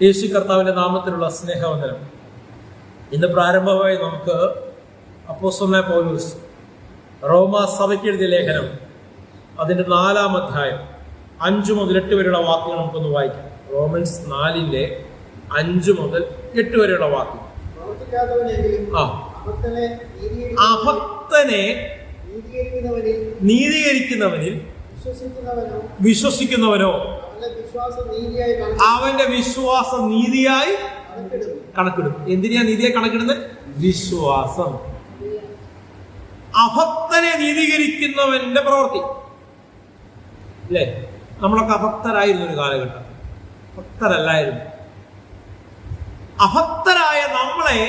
യേശു കർത്താവിന്റെ നാമത്തിലുള്ള സ്നേഹവന്ദനം. ഇന്ന് പ്രാരംഭമായി നമുക്ക് അപ്പോസ്തലനായ പൗലോസ് റോമാ സഭയ്ക്ക് എഴുതിയ ലേഖനം അതിന്റെ 4-ാം അധ്യായം 5 മുതൽ 8 വരെയുള്ള വാക്യങ്ങൾ നമുക്കൊന്ന് വായിക്കാം. റോമൻസ് 4-ന്റെ 5 മുതൽ 8 വരെയുള്ള വാക്യം. അഭക്തനെ നീതീകരിക്കുന്നവനിൽ വിശ്വസിക്കുന്നവനോ അവന്റെ വിശ്വാസം നീതിയായി കണക്കിടും. എന്തിനാ നീതിയായി കണക്കിടുന്നത്? വിശ്വാസം. അഭക്തനെ നീതീകരിക്കുന്നവന്റെ പ്രവൃത്തി. അല്ലേ? നമ്മളൊക്കെ അഭക്തരായിരുന്നു ഒരു കാലഘട്ടം. ഭക്തരല്ലായിരുന്നു. അഭക്തരായ നമ്മളെ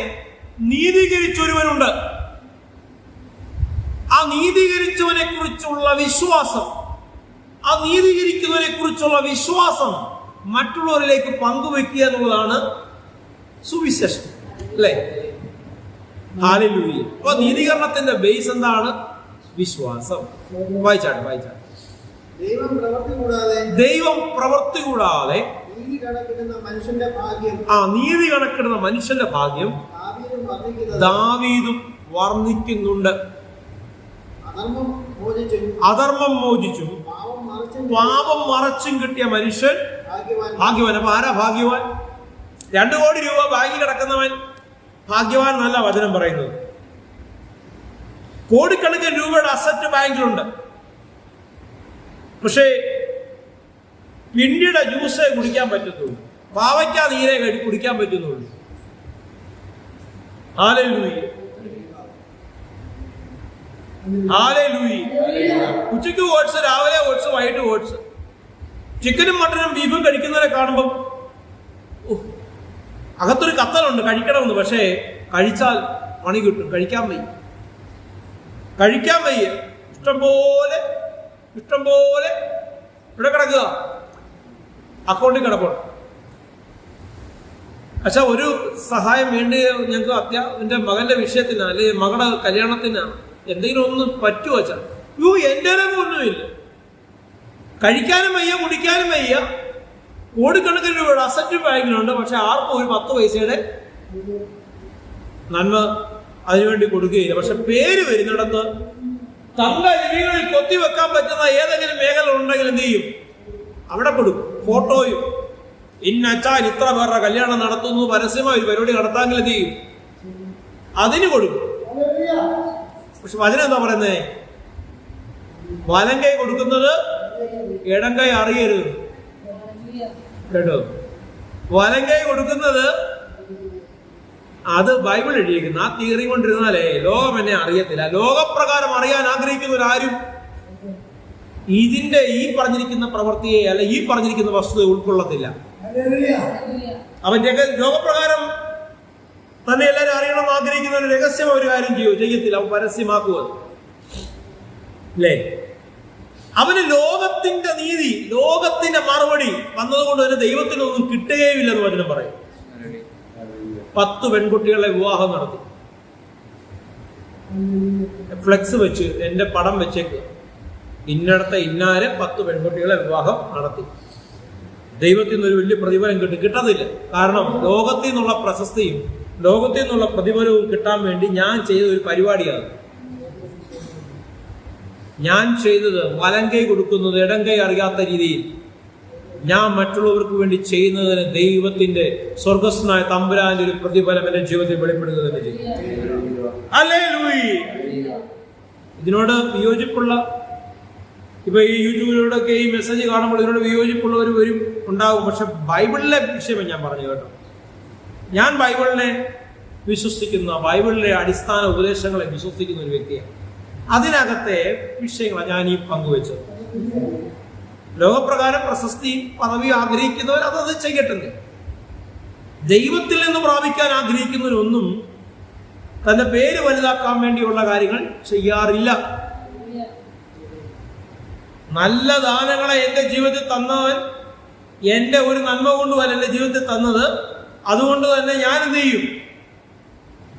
നീതീകരിച്ചൊരുവനുണ്ട്. ആ നീതീകരിച്ചവനെ കുറിച്ചുള്ള വിശ്വാസം, ആ നീതീകരിക്കുന്നവനെ കുറിച്ചുള്ള വിശ്വാസം മറ്റുള്ളവരിലേക്ക് പങ്കുവെക്കുക എന്നുള്ളതാണ് സുവിശേഷം. അല്ലേ? ഹല്ലേലൂയ. അപ്പൊ നീതീകരണത്തിന്റെ ബേസ് എന്താണ്? വിശ്വാസം. വായിച്ചാട്ടെ. ദൈവം പ്രവൃത്തി കൂടാതെ നീതി കണക്കിടുന്ന മനുഷ്യന്റെ ഭാഗ്യം ദാവീദും അധർമ്മം മോചിച്ചും പാപം മറച്ചും കിട്ടിയ മനുഷ്യൻ ഭാഗ്യവാൻ. അപ്പൊ ആരാ ഭാഗ്യവാൻ? 2 കോടി രൂപ ബാങ്കിൽ കിടക്കുന്നവൻ ഭാഗ്യവാൻ എന്നല്ല വചനം പറയുന്നത്. കോടിക്കണക്കിന് രൂപയുടെ അസറ്റ് ബാങ്കിലുണ്ട്. പക്ഷേ പിണ്ടിയുടെ ജ്യൂസേ കുടിക്കാൻ പറ്റത്തുള്ളൂ, പാവയ്ക്ക നീരേ കുടിക്കാൻ പറ്റുന്നുള്ളൂ. ഹല്ലേലൂയ. ഉച്ചയ്ക്ക് ഓട്സ്, രാവിലെ ഓട്സ്, വൈകിട്ട് ഓട്സ്. ചിക്കനും മട്ടനും ബീഫും കഴിക്കുന്നവരെ കാണുമ്പം അകത്തൊരു കത്തലുണ്ട് കഴിക്കണമെന്ന്. പക്ഷേ കഴിച്ചാൽ പണി കിട്ടും. കഴിക്കാൻ വയ്യ. ഇഷ്ടം പോലെ ഇവിടെ കിടക്കുക, അക്കൗണ്ടിൽ കിടപ്പുണ്ട്. പക്ഷെ ഒരു സഹായം വേണ്ടി ഞങ്ങൾക്ക് എന്റെ മകന്റെ വിഷയത്തിനാ, അല്ലെങ്കിൽ മകളുടെ കല്യാണത്തിനാ എന്തെങ്കിലും ഒന്ന് പറ്റുമോ വെച്ചാൽ എന്റെ ഒന്നുമില്ല. കഴിക്കാനും വയ്യ, കുടിക്കാനും വയ്യ. കോടിക്കണക്കിന് രൂപയുടെ അസറ്റ് ബാങ്കിലുണ്ട്. പക്ഷെ ആർക്കും ഒരു 10 പൈസയുടെ നന്മ അതിനുവേണ്ടി കൊടുക്കുകയില്ല. പക്ഷെ പേര് വരുന്നിടത്ത് തന്റെ ജീവികളിൽ കൊത്തിവെക്കാൻ പറ്റുന്ന ഏതെങ്കിലും മേഖല ഉണ്ടെങ്കിൽ എന്ത് ചെയ്യും? അവിടെ കൊടുക്കും. ഫോട്ടോയും ഇന്നച്ചാൻ ഇത്ര പേരുടെ കല്യാണം നടത്തുന്നു, പരസ്യമായി ഒരു പരിപാടി നടത്താമെങ്കിൽ എന്ത് ചെയ്യും? അതിന് കൊടുക്കും. പക്ഷെ വചനം എന്താ പറയുന്നേ? വലം കൈ കൊടുക്കുന്നത് ഇടം കൈ അറിയരുത്. കേട്ടോ? വലം കൈ കൊടുക്കുന്നത് അത് ബൈബിൾ എഴുതിയിരിക്കുന്നു. ആ തിയറി കൊണ്ടിരുന്നാലേ ലോകം എന്നെ അറിയത്തില്ല. ലോകപ്രകാരം അറിയാൻ ആഗ്രഹിക്കുന്നവരാരും ഈ പറഞ്ഞിരിക്കുന്ന പ്രവൃത്തിയെ അല്ല ഈ പറഞ്ഞിരിക്കുന്ന വസ്തുത ഉൾക്കൊള്ളത്തില്ല. അവന്റെ ലോകപ്രകാരം തന്നെ എല്ലാവരും അറിയണം ആഗ്രഹിക്കുന്ന ഒരു രഹസ്യം ഒരു കാര്യം ചെയ്യത്തില്ല. അവൻ പരസ്യമാക്കുക. അല്ലേ? അവന് ലോകത്തിന്റെ നീതി, ലോകത്തിന്റെ മറുപടി വന്നതുകൊണ്ട് തന്നെ ദൈവത്തിനൊന്നും കിട്ടുകയുമില്ലെന്ന് വചനം പറയും. 10 പെൺകുട്ടികളെ വിവാഹം നടത്തി. ഫ്ലെക്സ് വെച്ച് എന്റെ പടം വെച്ചേക്ക്, ഇന്നടത്തെ ഇന്നാരെ 10 പെൺകുട്ടികളെ വിവാഹം നടത്തി. ദൈവത്തിൽ നിന്നൊരു വലിയ പ്രതിഫലം കിട്ടത്തില്ല. കാരണം ലോകത്തിൽ നിന്നുള്ള പ്രശസ്തിയും ലോകത്തിൽ നിന്നുള്ള പ്രതിഫലവും കിട്ടാൻ വേണ്ടി ഞാൻ ചെയ്ത ഒരു പരിപാടിയാണ്. ഞാൻ ചെയ്തത് വലം കൈ കൊടുക്കുന്നത് ഇടം കൈ അറിയാത്ത രീതിയിൽ ഞാൻ മറ്റുള്ളവർക്ക് വേണ്ടി ചെയ്യുന്നതിന് ദൈവത്തിന്റെ സ്വർഗസ്നായ തമ്പുരാന്റെ ഒരു പ്രതിഫലം എന്റെ ജീവിതത്തിൽ വെളിപ്പെടുക തന്നെ ചെയ്യും. ഹല്ലേലൂയ. ഇതിനോട് വിയോജിപ്പുള്ള, ഇപ്പൊ ഈ യൂട്യൂബിലൂടെയൊക്കെ ഈ മെസ്സേജ് കാണുമ്പോൾ ഇതിനോട് വിയോജിപ്പുള്ളവർ ഉണ്ടാകും. പക്ഷെ ബൈബിളിലെ വിഷയം ഞാൻ പറഞ്ഞു കേട്ടോ. ഞാൻ ബൈബിളിനെ വിശ്വസിക്കുന്ന, ബൈബിളിലെ അടിസ്ഥാന ഉപദേശങ്ങളെ വിശ്വസിക്കുന്ന ഒരു വ്യക്തിയാണ്. അതിനകത്തെ വിഷയങ്ങളാണ് ഞാൻ ഈ പങ്കുവെച്ചത്. ലോകപ്രകാരം പ്രശസ്തിയും പദവിയും ആഗ്രഹിക്കുന്നവർ അതത് ചെയ്യട്ടെ. ദൈവത്തിൽ നിന്ന് പ്രാപിക്കാൻ ആഗ്രഹിക്കുന്നവരൊന്നും തന്റെ പേര് വലുതാക്കാൻ വേണ്ടിയുള്ള കാര്യങ്ങൾ ചെയ്യാറില്ല. നല്ല ദാനങ്ങളെ എന്റെ ജീവിതത്തിൽ തന്നവൻ എന്റെ ഒരു നന്മ കൊണ്ടുമല്ല എന്റെ ജീവിതത്തിൽ തന്നത്. അതുകൊണ്ട് തന്നെ ഞാൻ എന്ത് ചെയ്യും?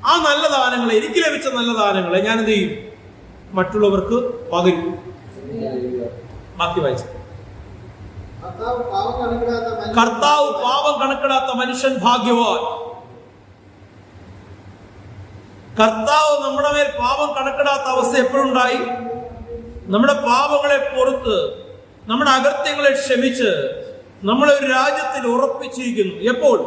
ആ നല്ല ദാനങ്ങളെ, എനിക്ക് ലഭിച്ച നല്ല ദാനങ്ങളെ ഞാൻ എന്ത് ചെയ്യും? മറ്റുള്ളവർക്ക് പകരും. ബാക്കി വായിച്ചു. കർത്താവ് പാപം കണക്കിടാത്ത മനുഷ്യൻ ഭാഗ്യവാൻ. കർത്താവ് നമ്മുടെ മേൽ പാപം കണക്കിടാത്ത അവസ്ഥ എപ്പോഴുണ്ടായി? നമ്മുടെ പാപങ്ങളെ പുറത്ത്, നമ്മുടെ അകൃത്യങ്ങളെ ക്ഷമിച്ച് നമ്മളെ ഒരു രാജ്യത്തിൽ ഉറപ്പിച്ചിരിക്കുന്നു. എപ്പോൾ?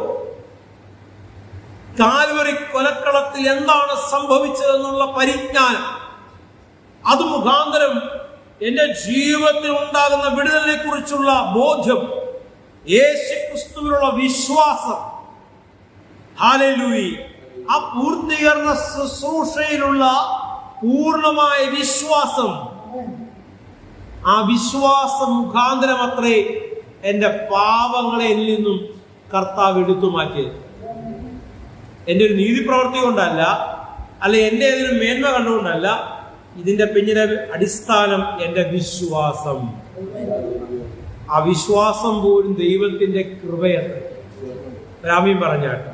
കാൽവരി കൊലക്കളത്തിൽ എന്താണ് സംഭവിച്ചതെന്നുള്ള പരിജ്ഞാനം, അത് മുഖാന്തരം എന്റെ ജീവിതത്തിൽ ഉണ്ടാകുന്ന വിടുതലിനെ കുറിച്ചുള്ള ബോധ്യം, യേശുക്രിസ്തുവിലുള്ള വിശ്വാസം, ഹല്ലേലൂയ, ആ പൂർത്തീകരണ ശുശ്രൂഷയിലുള്ള പൂർണ്ണമായ വിശ്വാസം, ആ വിശ്വാസം മുഖാന്തരം അത്രേ എന്റെ പാപങ്ങളെ എന്നിൽ നിന്നും കർത്താവ് എടുത്തു മാറ്റിയത്. എന്റെ ഒരു നീതി പ്രവൃത്തി കൊണ്ടല്ല, അല്ലെ എന്റെ ഏതൊരു മേന്മ കണ്ടുകൊണ്ടല്ല. ഇതിന്റെ പിന്നിലെ അടിസ്ഥാനം എന്റെ വിശ്വാസം. ആ വിശ്വാസം പോലും ദൈവത്തിന്റെ കൃപയത്ര. രാമീൻ പറഞ്ഞാട്ട്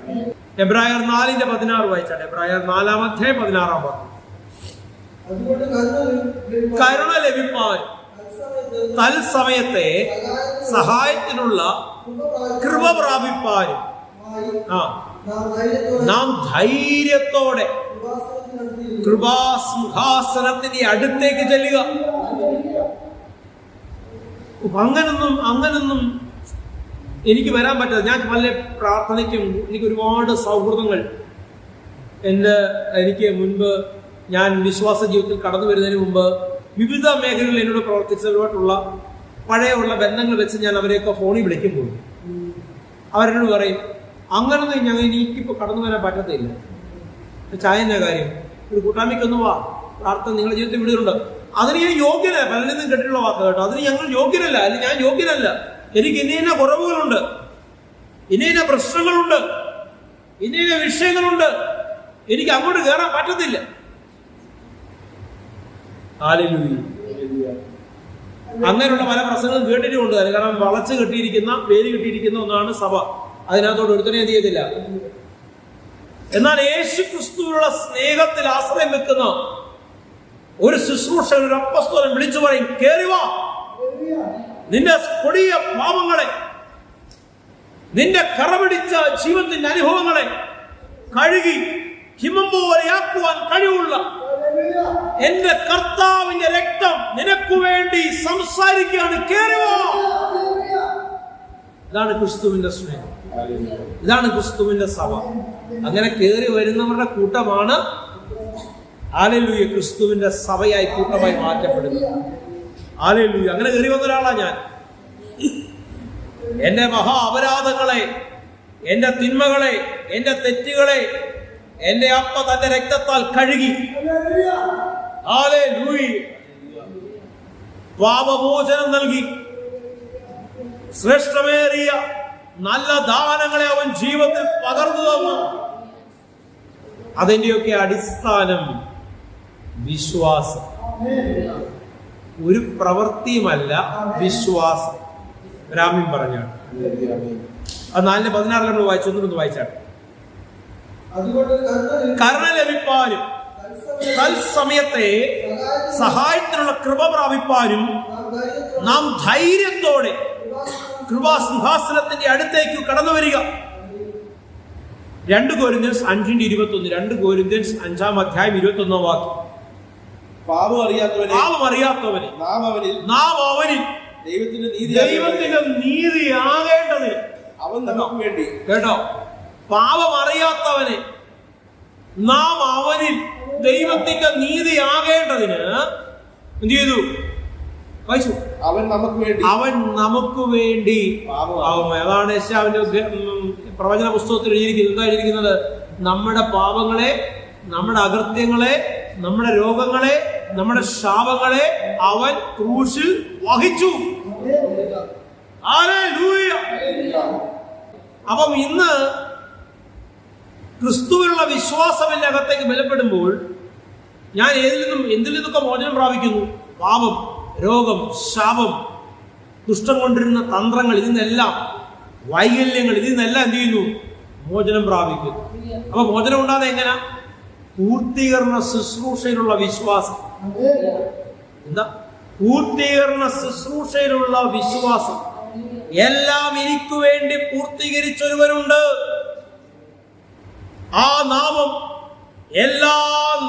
എബ്രായർ 4:16 വായിച്ചാട്ടെ. എബ്രായർ 4:16 കരുണ ലഭിപ്പാൻ തൽസമയത്തെ സഹായത്തിനുള്ള കൃപ പ്രാപിപ്പാനും നാം ധൈര്യത്തോടെ കൃപാസിംഹാസനത്തിന്റെ അടുത്തേക്ക് ചെല്ലുക. അങ്ങനൊന്നും എനിക്ക് വരാൻ പറ്റാതെ, ഞാൻ പല പ്രാർത്ഥനയ്ക്കും എനിക്ക് ഒരുപാട് സൗഹൃദങ്ങൾ എനിക്ക് മുൻപ്, ഞാൻ വിശ്വാസ ജീവിതത്തിൽ കടന്നു വരുന്നതിന് മുമ്പ് വിവിധ മേഖലകളിൽ എന്നോട് പ്രവർത്തിച്ചവരുമായിട്ടുള്ള പഴയുള്ള ബന്ധങ്ങൾ വെച്ച് ഞാൻ അവരെയൊക്കെ ഫോണിൽ വിളിക്കുമ്പോൾ അവരെന്നോട് പറയും, അങ്ങനൊന്നും എനിക്കിപ്പോൾ കടന്നു വരാൻ പറ്റത്തില്ല. ചായന്റെ കാര്യം, ഒരു കൂട്ടായ്മയ്ക്കൊന്നും വാ, പ്രാർത്ഥന നിങ്ങളുടെ ജീവിതത്തിൽ വിടുന്നുണ്ട്. അതിന് ഞാൻ യോഗ്യനല്ല. പലരിൽ നിന്നും കേട്ടിട്ടുള്ള വാക്ക് കേട്ടോ. അതിന് ഞങ്ങൾ യോഗ്യനല്ല, അല്ലെങ്കിൽ ഞാൻ യോഗ്യനല്ല. എനിക്ക് ഇന്ന കുറവുകളുണ്ട്, ഇന്ന പ്രശ്നങ്ങളുണ്ട്, ഇന്ന വിഷയങ്ങളുണ്ട്, എനിക്ക് അങ്ങോട്ട് കയറാൻ പറ്റത്തില്ല. അങ്ങനെയുള്ള പല പ്രശ്നങ്ങളും കേട്ടിട്ടുമുണ്ട്. കാരണം വളച്ച് കെട്ടിയിരിക്കുന്ന, വേര് കെട്ടിയിരിക്കുന്ന ഒന്നാണ് സഭ. അതിനകത്തോട് ഒരുത്തനെ എന്ത് ചെയ്തില്ല. എന്നാൽ യേശു ക്രിസ്തുവിനുള്ള സ്നേഹത്തിൽ ആശ്രയം വെക്കുന്ന ഒരു ശുശ്രൂഷകൻ, ഒരു അപ്പസ്തോലൻ വിളിച്ചു പറയും, കേറി വാ, നിന്റെ കൊടിയ പാപങ്ങളെ, നിന്റെ കറപിടിച്ച ജീവിതത്തിന്റെ അനുഭവങ്ങളെ കഴുകി ഹിമം പോലെയാക്കുവാൻ കഴിവുള്ള എന്റെ കർത്താവിന്റെ രക്തം നിനക്ക് വേണ്ടി സംസാരിക്കുകയാണ്, കേറി വാ. ഇതാണ് ക്രിസ്തുവിന്റെ സ്നേഹം, ഇതാണ് ക്രിസ്തുവിന്റെ സഭ. അങ്ങനെ കയറി വരുന്നവരുടെ കൂട്ടമാണ് ഹല്ലേലൂയ ക്രിസ്തുവിന്റെ സഭയായി, കൂട്ടമായി മാറ്റപ്പെടുന്നത്. ഹല്ലേലൂയ. അങ്ങനെ കയറി വന്ന ഒരാളാണ് ഞാൻ. എന്റെ മഹാ അപരാധങ്ങളെ, എന്റെ തിന്മകളെ, എന്റെ തെറ്റുകളെ എന്റെ അപ്പ തന്റെ രക്തത്താൽ കഴുകി. ഹല്ലേലൂയ. പാപമോചനം നൽകി. ശ്രേഷ്ഠമേറിയ നല്ല ദാനങ്ങളെ അവൻ ജീവിതത്തിൽ പകർന്നു തന്നു. അതിന്റെയൊക്കെ അടിസ്ഥാനം വിശ്വാസം, ഒരു പ്രവൃത്തിയുമല്ല, വിശ്വാസം. രാമീൻ പറഞ്ഞാണ്. അത് 4:16 നമ്മൾ വായിച്ചു. ഒന്നൊന്ന് വായിച്ചാണ്. കരുണ ലഭിപ്പാനും തൽസമയത്തെ സഹായത്തിനുള്ള കൃപ പ്രാപിപ്പാനും നാം ധൈര്യത്തോടെ കൃപാസിംഹാസനത്തിന്റെ അടുത്തേക്ക് കടന്നു വരിക. 2 കൊരിന്ത്യൻസ് 5:21. 2 കൊരിന്ത്യൻസ് 5:21 വാക്യം. പാപം അറിയാത്തവനെ നാം അവനിൽ ദൈവത്തിന്റെ നീതിയാകേണ്ടതിന് അവൻ നമുക്ക് വേണ്ടി, കേട്ടോ, പാപം അറിയാത്തവനെ നാം അവനിൽ ദൈവത്തിന്റെ നീതിയാകേണ്ടതിന് എന്ത് ചെയ്തു? വായിച്ചു. അവൻ നമുക്ക് വേണ്ടി അതാണ് യെശയ്യാവിന്റെ പ്രവചന പുസ്തകത്തിൽ എഴുതിയിരിക്കുന്നത്. എന്താ എഴുതിയിരിക്കുന്നത്? നമ്മുടെ പാപങ്ങളെ, നമ്മുടെ അകൃത്യങ്ങളെ, നമ്മുടെ രോഗങ്ങളെ, നമ്മുടെ ശാപങ്ങളെ അവൻ ക്രൂശിൽ വഹിച്ചു. ഹല്ലേലൂയ. അപ്പം ഇന്ന് ക്രിസ്തുവിനുള്ള വിശ്വാസം എന്റെ അകത്തേക്ക് ബലപ്പെടുമ്പോൾ ഞാൻ എന്തിൽ നിന്നൊക്കെ മോചനം പ്രാപിക്കുന്നു? പാപം, രോഗം, ശാപം, ദുഷ്ടം കൊണ്ടിരുന്ന തന്ത്രങ്ങൾ, ഇതിനെല്ലാം, വൈകല്യങ്ങൾ, ഇതിനെല്ലാം എന്ത് ചെയ്യുന്നു? മോചനം പ്രാപിക്കുന്നു. അപ്പൊ മോചനം ഉണ്ടാകുന്നത് എങ്ങനെ? പൂർത്തീകരണ ശുശ്രൂഷയിലുള്ള വിശ്വാസം. എന്താ പൂർത്തീകരണ ശുശ്രൂഷയിലുള്ള വിശ്വാസം? എല്ലാം എനിക്ക് വേണ്ടി പൂർത്തീകരിച്ചൊരുവനുണ്ട്. ആ നാമം എല്ലാ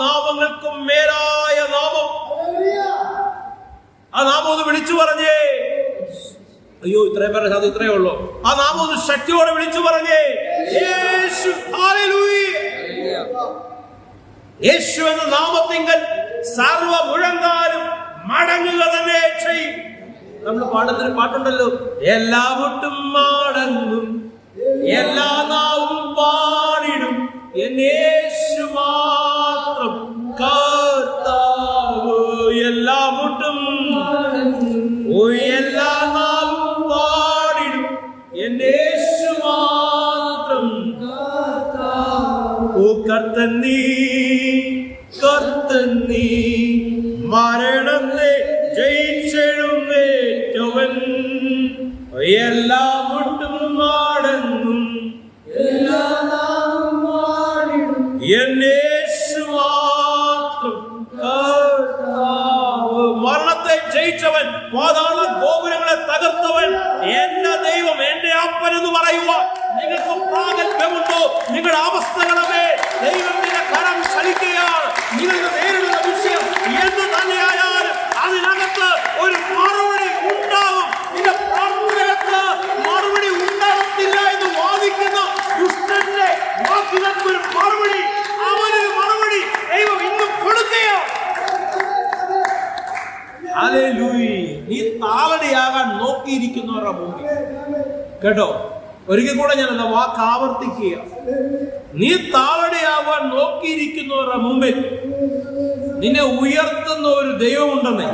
നാമങ്ങൾക്കും മേലായ നാമം. ആ നാമം ഒന്ന് വിളിച്ചു പറഞ്ഞേ. അയ്യോ, ഇത്രയും പേരെ അത് ഇത്രയേ ഉള്ളൂ. ആ നാമം ഒന്ന് ശക്തിയോടെ വിളിച്ചു പറഞ്ഞേ. യേശു. ഹല്ലേലൂയ. യേശു എന്ന നാമത്തിങ്കൽ സർവ മുഴങ്കാലും മടങ്ങുക തന്നെ ചെയ്യും. നമ്മൾ പാടുന്നൊരു പാട്ടുണ്ടല്ലോ, എല്ലാ മുട്ടും മടങ്ങും എല്ലാ നാവും പാടിടും എൻ യേശു മാത്രം കർത്താവ്. എല്ലാ മുട്ടും എല്ലാ നാവും പാടിടും എൻ യേശു മാത്രം കർത്താവ്. ഓ കർത്തൻ നീ, കർത്തൻ നീ, മരണത്തെ ജയിച്ചെഴുന്നേറ്റവൻ. എല്ലാ മുട്ടും മടങ്ങും എല്ലാ നാവും പാടിടും എൻ യേശു മാത്രം കർത്താവ്. മരണത്തെ ജയിച്ചവൻ, പാതാള ഗോപുരങ്ങളെ തകർത്തവൻ എന്റെ ദൈവം, എന്റെ അപ്പൻ എന്ന് പറയുക നിങ്ങൾക്ക് പ്രാഗൽഭ്യമുണ്ടോ? നിങ്ങളുടെ അവസ്ഥകളെ ദൈവത്തിന്റെ കരം ശലിക്കുകയാണ്. നിങ്ങൾക്ക് നേരിടുന്ന വിഷയം എന്ത് തന്നെയായാലും അതിനകത്ത് ഒരു മറുപടി ഉണ്ടാവും. നിന്റെ പ്രാർത്ഥനകത്ത് മറുപടി ഉണ്ടാകത്തില്ല എന്ന് വാദിക്കുന്ന ദുഷ്ടന്റെ വാക്കുകൾക്ക് ഒരു മറുപടി, അവനൊരു മറുപടി ദൈവം ഇന്നും കൊടുക്കുകയാണ്. ഹല്ലേലൂയ. നീ താളടിയാകാൻ നോക്കിയിരിക്കുന്നവരുടെ മുമ്പിൽ കേട്ടോ, ഒരിക്കൽ കൂടെ ഞാൻ എന്ന വാക്ക് ആവർത്തിക്കുക. നീ താളടിയാവാൻ നോക്കിയിരിക്കുന്നവരുടെ മുമ്പിൽ നിന്നെ ഉയർത്തുന്ന ഒരു ദൈവമുണ്ടെന്നേ.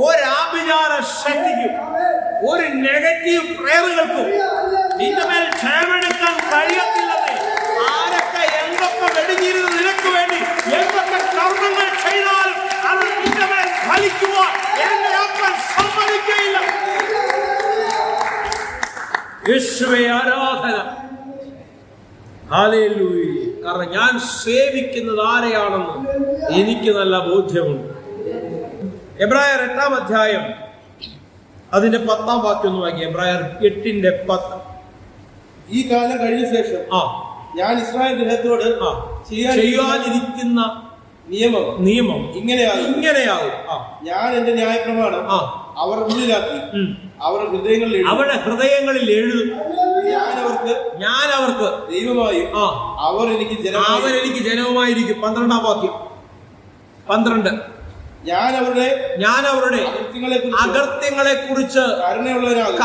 ഒരാഭിചാര ശക്തിക്കും ഒരു നെഗറ്റീവ് പ്രേയറുകൾക്കും നിന്റെ മേൽ ക്ഷേമെടുക്കാൻ കഴിയത്തില്ലെന്നേ. ആരൊക്കെ എന്തൊക്കെ വെടിഞ്ഞിരുന്ന് നിനക്ക് വേണ്ടി എന്തൊക്കെ കർമ്മങ്ങൾ ചെയ്താലും അവർ നിന്റെ മേൽ ഫലിക്കുവാൻ എന്റെ അപ്പൻ സമ്മതിക്കയില്ല. യേശുവേ ആരാധന. ഹല്ലേലൂയ. കാരണം ഞാൻ സേവിക്കുന്നത് ആരെയാണെന്ന് എനിക്ക് നല്ല ബോധ്യമുണ്ട്. എബ്രായർ 8-ാം അധ്യായം അതിന്റെ 10-ാം വാക്യം ഒന്ന് വാങ്ങി. എബ്രായർ 8:10. ഈ കാലം കഴിഞ്ഞ ശേഷം ഞാൻ ഇസ്രായേൽ ഗൃഹത്തോട് ചെയ്യാനിരിക്കുന്ന നിയമം ഇങ്ങനെയാകും. ഞാൻ എന്റെ ന്യായപ്രമാണം അവരുടെ ഉള്ളിലാക്കി അവരുടെ ഹൃദയങ്ങളിൽ എഴുതും. ഞാൻ അവർക്ക് ദൈവമായും അവർ എനിക്ക് ജനവുമായിരിക്കും. 12-ാം വാക്യം 12. ഞാൻ അവരുടെ അകൃത്യങ്ങളെ കുറിച്ച് കരുണയുള്ളവനാകും.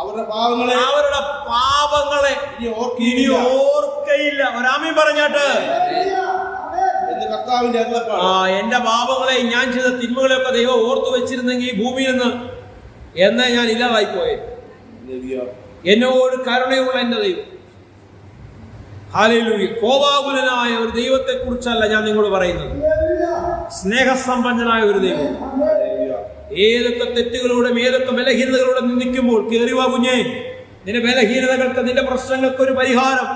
അവരുടെ പാപങ്ങളെ ഇനി ഓർക്കയില്ല. ഒരാമീൻ പറഞ്ഞാട്ട്. എന്റെ പാപങ്ങളെ, ഞാൻ ചെയ്ത തിന്മകളെയൊക്കെ ദൈവം ഓർത്തു വെച്ചിരുന്നെങ്കിൽ ഈ ഭൂമിയിൽ നിന്ന് എന്നേ ഞാൻ ഇല്ലാതായി പോയെ. എന്നോട് കരുണയുള്ള എന്റെ ദൈവം. ഹല്ലേലൂയ. കോപാകുലനായ ഒരു ദൈവത്തെ കുറിച്ചല്ല ഞാൻ നിങ്ങളോട് പറയുന്നത്, സ്നേഹസമ്പന്നനായ ഒരു ദൈവം. ഏതൊക്കെ തെറ്റുകളോടെ ഏതൊക്കെ ബലഹീനതകളോടെ നിൽക്കുമ്പോൾ കേറിവാ കുഞ്ഞേ, നിന്റെ ബലഹീനതകൾക്ക് നിന്റെ പ്രശ്നങ്ങൾക്ക് ഒരു പരിഹാരം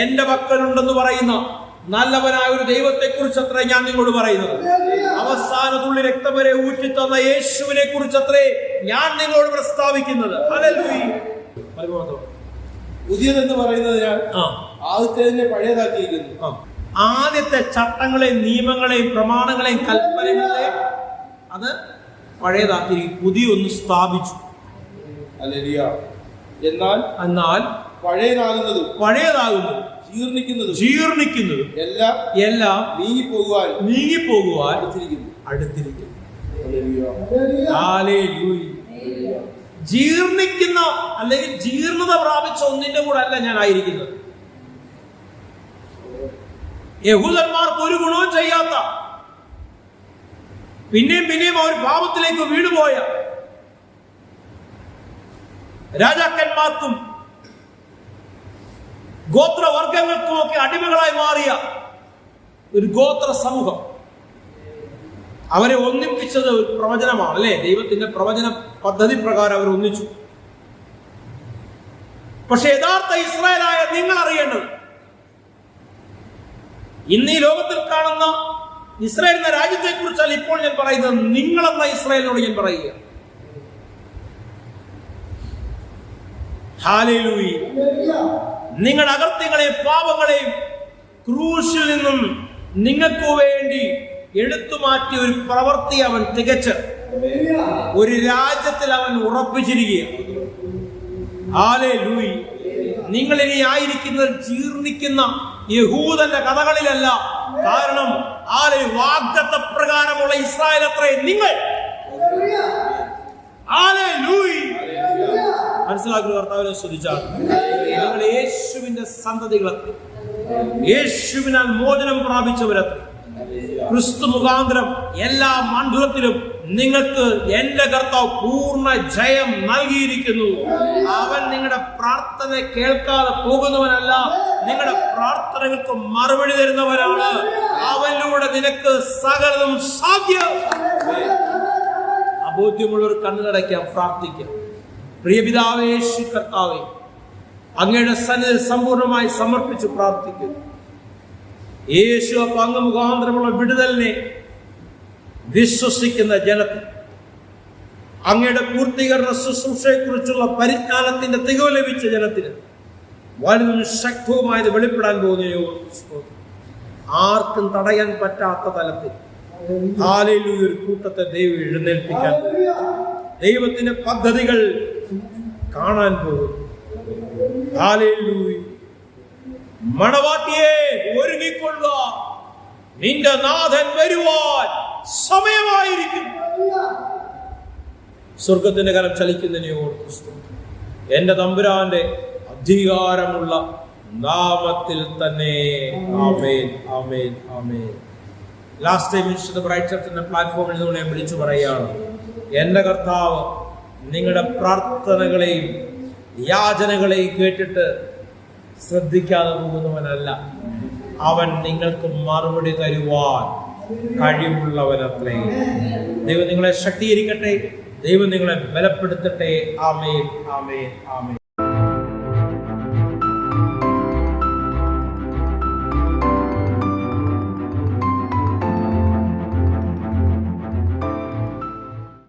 എന്റെ പക്കലുണ്ടെന്ന് പറയുന്ന നല്ലവനായ ഒരു ദൈവത്തെ കുറിച്ചത്രേ ഞാൻ നിങ്ങളോട് പറയുന്നത്. അവസാന തുള്ളി രക്തം വരെ ഊറ്റിത്തന്ന യേശുവിനെ കുറിച്ചത്രേ ഞാൻ നിങ്ങളോട് പ്രസ്താവിക്കുന്നത്. ഹല്ലേലൂയ. പുതിയതെന്ന് പറയുന്നതിനാൽ ആദ്യത്തെ പഴയതാക്കിയിരിക്കുന്നു. ആദ്യത്തെ ചട്ടങ്ങളെയും നിയമങ്ങളെയും പ്രമാണങ്ങളെയും കൽപ്പനകളെയും അത് പഴയതാക്കിയിരിക്കും, പുതിയൊന്ന് സ്ഥാപിച്ചു. എന്നാൽ പഴയതാകുന്നത് ജീർണിക്കുന്നത് എല്ലാം നീങ്ങിപ്പോകുവാൻ അടുത്തിരിക്കുന്നു. ജീർണിക്കുന്ന അല്ലെങ്കിൽ ജീർണത പ്രാപിച്ച ഒന്നിന്റെ കൂടെ അല്ല ഞാൻ ആയിരിക്കുന്നത്. യഹൂദന്മാർക്ക് ഒരു ഗുണവും ചെയ്യാത്ത, പിന്നെയും അവർ പാപത്തിലേക്ക് വീണുപോയ രാജാക്കന്മാർക്കും ഗോത്രവർഗങ്ങൾക്കുമൊക്കെ അടിമകളായി മാറിയ ഒരു ഗോത്ര സമൂഹം, അവരെ ഒന്നിപ്പിച്ചത് ഒരു പ്രവചനമാണ് അല്ലെ? ദൈവത്തിന്റെ പ്രവചന പദ്ധതി പ്രകാരം അവർ ഒന്നിച്ചു. പക്ഷെ യഥാർത്ഥ ഇസ്രായേലായ നിങ്ങൾ അറിയേണ്ടത്, ഇന്ന് ഈ ലോകത്തിൽ കാണുന്ന ഇസ്രായേൽ എന്ന രാജ്യത്തെ കുറിച്ചല്ല ഇപ്പോൾ ഞാൻ പറയുന്നത്, നിങ്ങളെന്ന ഇസ്രായേലിനോട് ഞാൻ പറയുക. ഹല്ലേലൂയ. നിങ്ങളുടെ അകൃത്യങ്ങളെയും പാപങ്ങളെയും ക്രൂശിൽ നിന്നും നിങ്ങൾക്ക് വേണ്ടി എടുത്തു മാറ്റിയ ഒരു പ്രവൃത്തി അവൻ തികച്ച് ഒരു രാജ്യത്തിൽ അവൻ ഉറപ്പിച്ചിരിക്കുകയാണ്. ഹല്ലേലൂയ. നിങ്ങൾ ഇനി ആയിരിക്കുന്നത് ജീർണിക്കുന്ന യഹൂദന്റെ കഥകളിലല്ല. കാരണം വാഗ്ദത്ത പ്രകാരമുള്ള ഇസ്രായേൽ അത്രേ നിങ്ങൾ. മനസ്സിലാക്കുക. കർത്താവിനെ സ്തുതിച്ചാൽ നിങ്ങൾ യേശുവിന്റെ സന്തതികളത്ര, യേശുവിനാൽ മോചനം പ്രാപിച്ചവരത്ര. ക്രിസ്തു മുഖാന്തരം എല്ലാ മണ്ഡലത്തിലും നിങ്ങൾക്ക് എന്റെ കർത്താവ് പൂർണ്ണ ജയം നൽകിയിരിക്കുന്നു. അവൻ നിങ്ങളുടെ പ്രാർത്ഥന കേൾക്കാതെ പോകുന്നവനല്ല, നിങ്ങളുടെ പ്രാർത്ഥനകൾക്ക് മറുപടി തരുന്നവനാണ്. അവനിലൂടെ നിനക്ക് സകലതും സാധ്യം. ബോധ്യമുള്ളവർ കണ്ണടയ്ക്കാം, പ്രാർത്ഥിക്കാം. പ്രിയപിതാവേ, യേശു കർത്താവേ, അങ്ങയുടെ സന്നിധിയിൽ സമ്പൂർണ്ണമായി സമർപ്പിച്ച് പ്രാർത്ഥിക്കുന്നു. യേശു അങ്ങ് മുഖാന്തരമുള്ള വിടുതലിനെ വിശ്വസിക്കുന്ന ജനത്തിൽ അങ്ങയുടെ പൂർത്തീകരണ ശുശ്രൂഷയെക്കുറിച്ചുള്ള പരിജ്ഞാനത്തിന്റെ തികവ് ലഭിച്ച ജനത്തിന് വലുതും ശക്തവുമായത് വെളിപ്പെടാൻ പോകുന്ന ആർക്കും തടയാൻ പറ്റാത്ത തലത്തിൽ ഹല്ലേലൂയ ഒരു കൂട്ടത്തെ ദൈവം എഴുന്നേൽപ്പിക്കാൻ, ദൈവത്തിന്റെ പദ്ധതികൾ കാണാൻ പോകും. ഹല്ലേലൂയ. മണവാട്ടിയെ ഒരുങ്ങിക്കൊള്ളുക, നിന്റെ നാഥൻ വരുവാൻ സമയമായിരിക്കും. സ്വർഗത്തിന്റെ കരം ചലിക്കുന്നതിനെ ഓർത്ത് എന്റെ തമ്പുരാന്റെ അധികാരമുള്ള നാമത്തിൽ തന്നെ ആമേൻ, ആമേൻ, ആമേൻ. ലാസ്റ്റ് ടൈം വിശുദ്ധ ബ്രൈറ്റ് ചർച്ചിന്റെ പ്ലാറ്റ്ഫോമിൽ നിന്ന് ഞാൻ വിളിച്ചു പറയുകയാണ്, എന്റെ കർത്താവ് നിങ്ങളുടെ പ്രാർത്ഥനകളെയും യാചനകളെയും കേട്ടിട്ട് ശ്രദ്ധിക്കാതെ പോകുന്നവനല്ല. അവൻ നിങ്ങൾക്ക് മറുപടി തരുവാൻ കഴിവുള്ളവനത്രേ. ദൈവം നിങ്ങളെ ശക്തീകരിക്കട്ടെ, ദൈവം നിങ്ങളെ ബലപ്പെടുത്തട്ടെ. ആമേൻ, ആമേൻ, ആമേൻ.